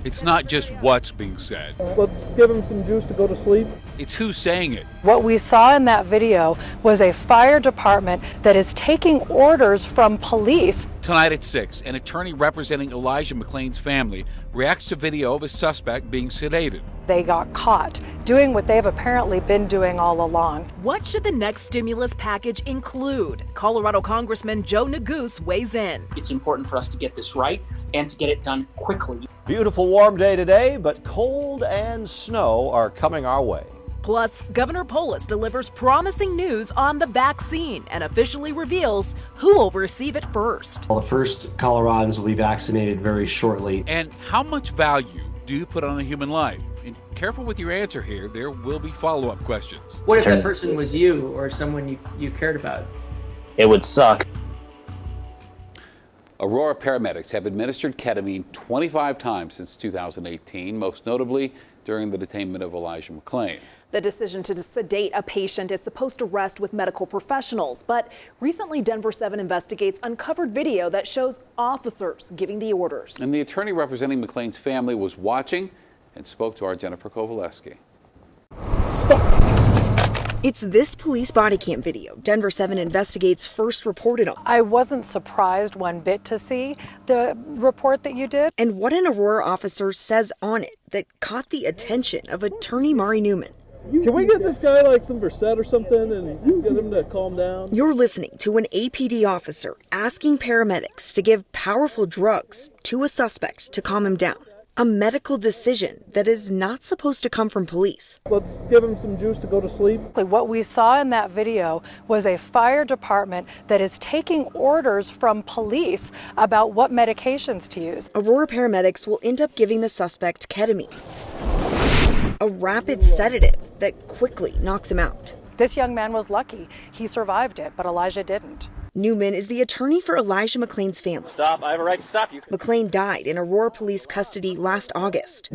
It's not just what's being said. Let's give him some juice to go to sleep. It's who's saying it. What we saw in that video was a fire department that is taking orders from police. Tonight at 6, an attorney representing Elijah McClain's family reacts to video of a suspect being sedated. They got caught doing what they've apparently been doing all along. What should the next stimulus package include? Colorado Congressman Joe Neguse weighs in. It's important for us to get this right and to get it done quickly. Beautiful warm day today, but cold and snow are coming our way. Plus, Governor Polis delivers promising news on the vaccine and officially reveals who will receive it first. Well, the first Coloradans will be vaccinated very shortly. And how much value do you put on a human life? And careful with your answer here, there will be follow-up questions. What if that person was you or someone you cared about? It would suck. Aurora paramedics have administered ketamine 25 times since 2018, most notably during the detainment of Elijah McClain. The decision to sedate a patient is supposed to rest with medical professionals, but recently Denver7 Investigates uncovered video that shows officers giving the orders. And the attorney representing McClain's family was watching and spoke to our Jennifer Kowaleski. It's this police body cam video Denver7 Investigates first reported on. I wasn't surprised one bit to see the report that you did. And what an Aurora officer says on it that caught the attention of attorney Mari Newman. Can we get this guy like some Versed or something and get him to calm down? You're listening to an APD officer asking paramedics to give powerful drugs to a suspect to calm him down. A medical decision that is not supposed to come from police. Let's give him some juice to go to sleep. What we saw in that video was a fire department that is taking orders from police about what medications to use. Aurora paramedics will end up giving the suspect ketamine, a rapid sedative that quickly knocks him out. This young man was lucky. He survived it, but Elijah didn't. Newman is the attorney for Elijah McClain's family. Stop, I have a right to stop you. McClain died in Aurora police custody last August.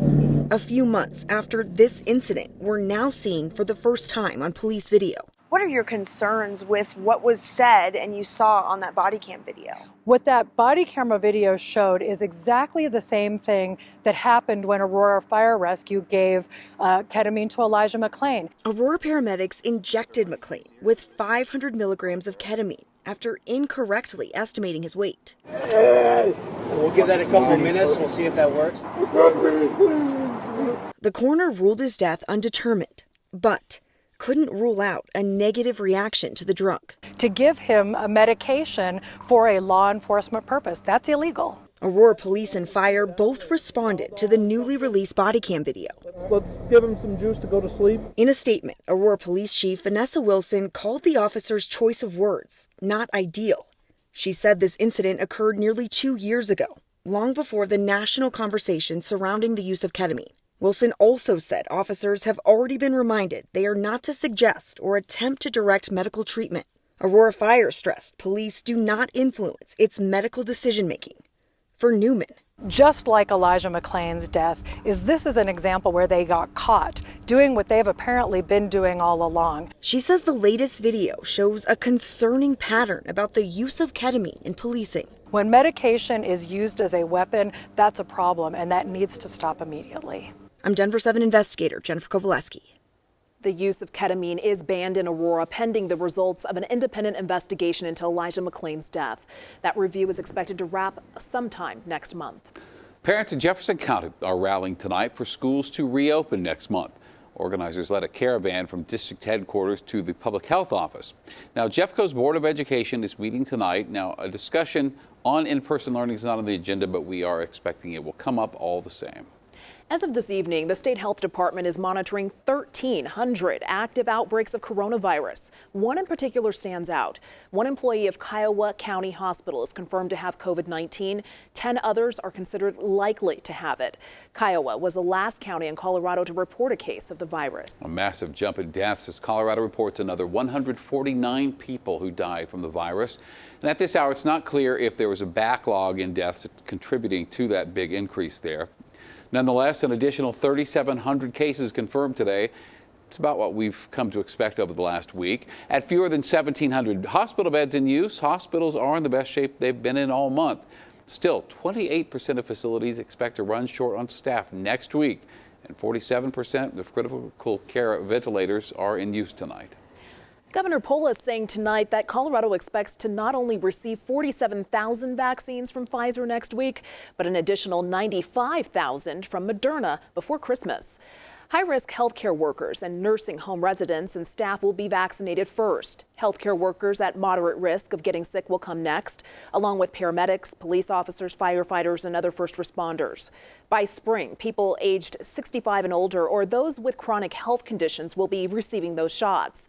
A few months after this incident, we're now seeing for the first time on police video. What are your concerns with what was said and you saw on that body cam video? What that body camera video showed is exactly the same thing that happened when Aurora Fire Rescue gave ketamine to Elijah McClain. Aurora paramedics injected McClain with 500 milligrams of ketamine after incorrectly estimating his weight. We'll give that a couple of minutes. We'll see if that works. The coroner ruled his death undetermined, but couldn't rule out a negative reaction to the drug. To give him a medication for a law enforcement purpose, that's illegal. Aurora police and fire both responded to the newly released body cam video. Let's give him some juice to go to sleep. In a statement, Aurora Police Chief Vanessa Wilson called the officer's choice of words not ideal. She said this incident occurred nearly 2 years ago, long before the national conversation surrounding the use of ketamine. Wilson also said officers have already been reminded they are not to suggest or attempt to direct medical treatment. Aurora Fire stressed police do not influence its medical decision-making. For Newman, just like Elijah McClain's death, this is an example where they got caught doing what they've apparently been doing all along. She says the latest video shows a concerning pattern about the use of ketamine in policing. When medication is used as a weapon, that's a problem, and that needs to stop immediately. I'm Denver7 investigator Jennifer Kowaleski. The use of ketamine is banned in Aurora pending the results of an independent investigation into Elijah McClain's death. That review is expected to wrap sometime next month. Parents in Jefferson County are rallying tonight for schools to reopen next month. Organizers led a caravan from district headquarters to the public health office. Now, Jeffco's Board of Education is meeting tonight. Now, a discussion on in-person learning is not on the agenda, but we are expecting it will come up all the same. As of this evening, the state health department is monitoring 1,300 active outbreaks of coronavirus. One in particular stands out. One employee of Kiowa County Hospital is confirmed to have COVID-19. 10 others are considered likely to have it. Kiowa was the last county in Colorado to report a case of the virus. A massive jump in deaths as Colorado reports another 149 people who died from the virus. And at this hour, it's not clear if there was a backlog in deaths contributing to that big increase there. Nonetheless, an additional 3,700 cases confirmed today. It's about what we've come to expect over the last week. At fewer than 1,700 hospital beds in use, hospitals are in the best shape they've been in all month. Still, 28% of facilities expect to run short on staff next week, and 47% of critical care ventilators are in use tonight. Governor Polis saying tonight that Colorado expects to not only receive 47,000 vaccines from Pfizer next week, but an additional 95,000 from Moderna before Christmas. High-risk healthcare workers and nursing home residents and staff will be vaccinated first. Healthcare workers at moderate risk of getting sick will come next, along with paramedics, police officers, firefighters, and other first responders. By spring, people aged 65 and older or those with chronic health conditions will be receiving those shots.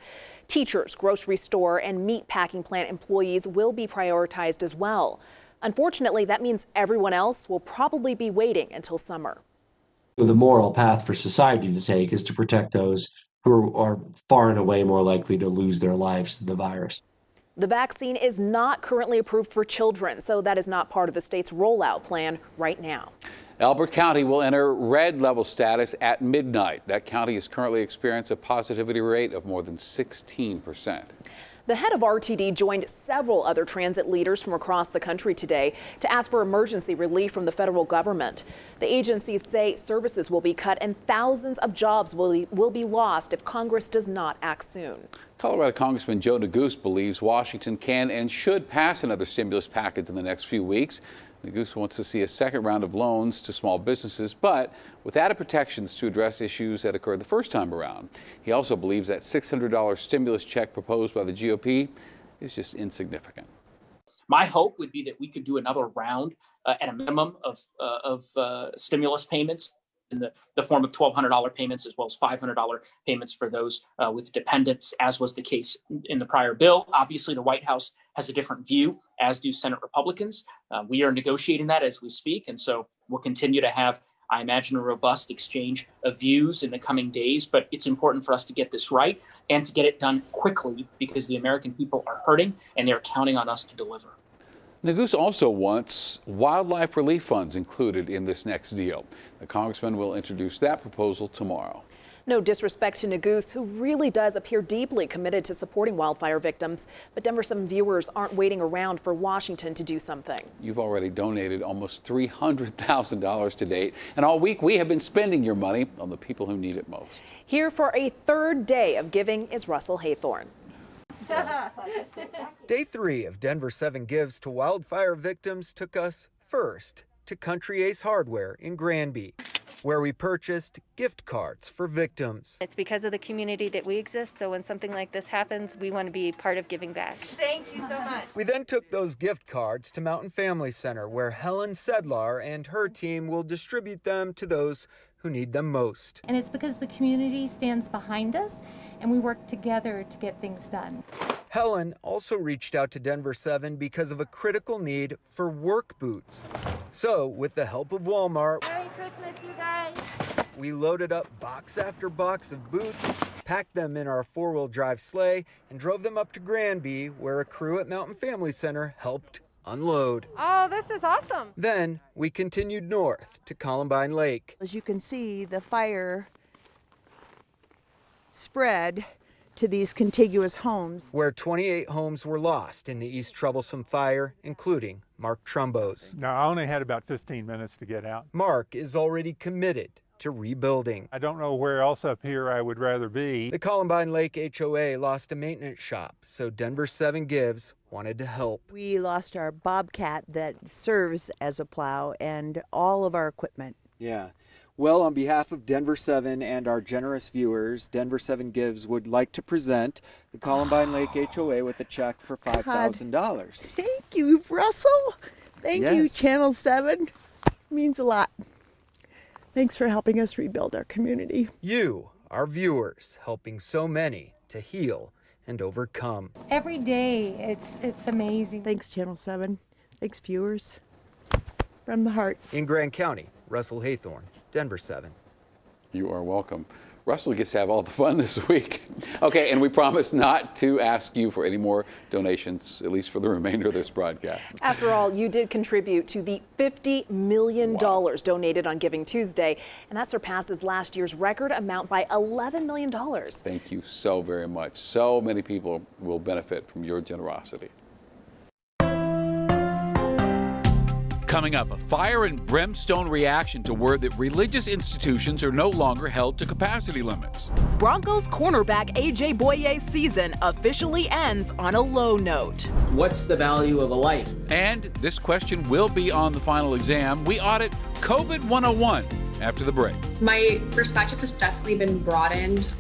Teachers, grocery store, and meat packing plant employees will be prioritized as well. Unfortunately, that means everyone else will probably be waiting until summer. The moral path for society to take is to protect those who are far and away more likely to lose their lives to the virus. The vaccine is not currently approved for children, so that is not part of the state's rollout plan right now. Elbert County will enter red level status at midnight. That county is currently experiencing a positivity rate of more than 16%. The head of RTD joined several other transit leaders from across the country today to ask for emergency relief from the federal government. The agencies say services will be cut and thousands of jobs will be lost if Congress does not act soon. Colorado Congressman Joe Neguse believes Washington can and should pass another stimulus package in the next few weeks. Neguse wants to see a second round of loans to small businesses, but with added protections to address issues that occurred the first time around. He also believes that $600 stimulus check proposed by the GOP is just insignificant. My hope would be that we could do another round at a minimum of stimulus payments in the form of $1,200 payments as well as $500 payments for those with dependents, as was the case in the prior bill. Obviously, the White House has a different view, as do Senate Republicans. We are negotiating that as we speak, and so we'll continue to have, I imagine, a robust exchange of views in the coming days. But it's important for us to get this right and to get it done quickly because the American people are hurting and they're counting on us to deliver. Neguse also wants wildlife relief funds included in this next deal. The congressman will introduce that proposal tomorrow. No disrespect to Neguse, who really does appear deeply committed to supporting wildfire victims, but Denver7 viewers aren't waiting around for Washington to do something. You've already donated almost $300,000 to date, and all week we have been spending your money on the people who need it most. Here for a third day of giving is Russell Haythorne. Day 3 of Denver7 Gives to wildfire victims took us first to Country Ace Hardware in Granby, where we purchased gift cards for victims. It's because of the community that we exist, so when something like this happens, we want to be part of giving back. Thank you so much. We then took those gift cards to Mountain Family Center, where Helen Sedlar and her team will distribute them to those who need them most. And it's because the community stands behind us and we work together to get things done. Helen also reached out to Denver7 because of a critical need for work boots. So, with the help of Walmart, Merry Christmas, you guys. we loaded up box after box of boots, packed them in our four-wheel drive sleigh, and drove them up to Granby, where a crew at Mountain Family Center helped unload. Oh, this is awesome. Then we continued north to Columbine Lake. As you can see, the fire spread to these contiguous homes, where 28 homes were lost in the East Troublesome Fire, including Mark Trumbo's. No, I only had about 15 minutes to get out. Mark is already committed to rebuilding. I don't know where else up here I would rather be. The Columbine Lake HOA lost a maintenance shop, so Denver7 Gives wanted to help. we lost our Bobcat that serves as a plow and all of our equipment. Yeah. Well, on behalf of Denver7 and our generous viewers, Denver7 Gives would like to present the Columbine Lake HOA with a check for $5,000. Thank you, Russell. Thank you, Channel 7. Means a lot. Thanks for helping us rebuild our community. You, our viewers, helping so many to heal and overcome. Every day, it's amazing. Thanks, Channel 7. Thanks, viewers. From the heart. In Grand County, Russell Haythorne, Denver7. You are welcome. Russell gets to have all the fun this week. Okay, and we promise not to ask you for any more donations, at least for the remainder of this broadcast. After all, you did contribute to the $50 million donated on Giving Tuesday, and that surpasses last year's record amount by $11 million. Thank you so very much. So many people will benefit from your generosity. Coming up, a fire and brimstone reaction to word that religious institutions are no longer held to capacity limits. Broncos cornerback A.J. Boye's season officially ends on a low note. What's the value of a life? And this question will be on the final exam. We audit COVID 101 after the break. My perspective has definitely been broadened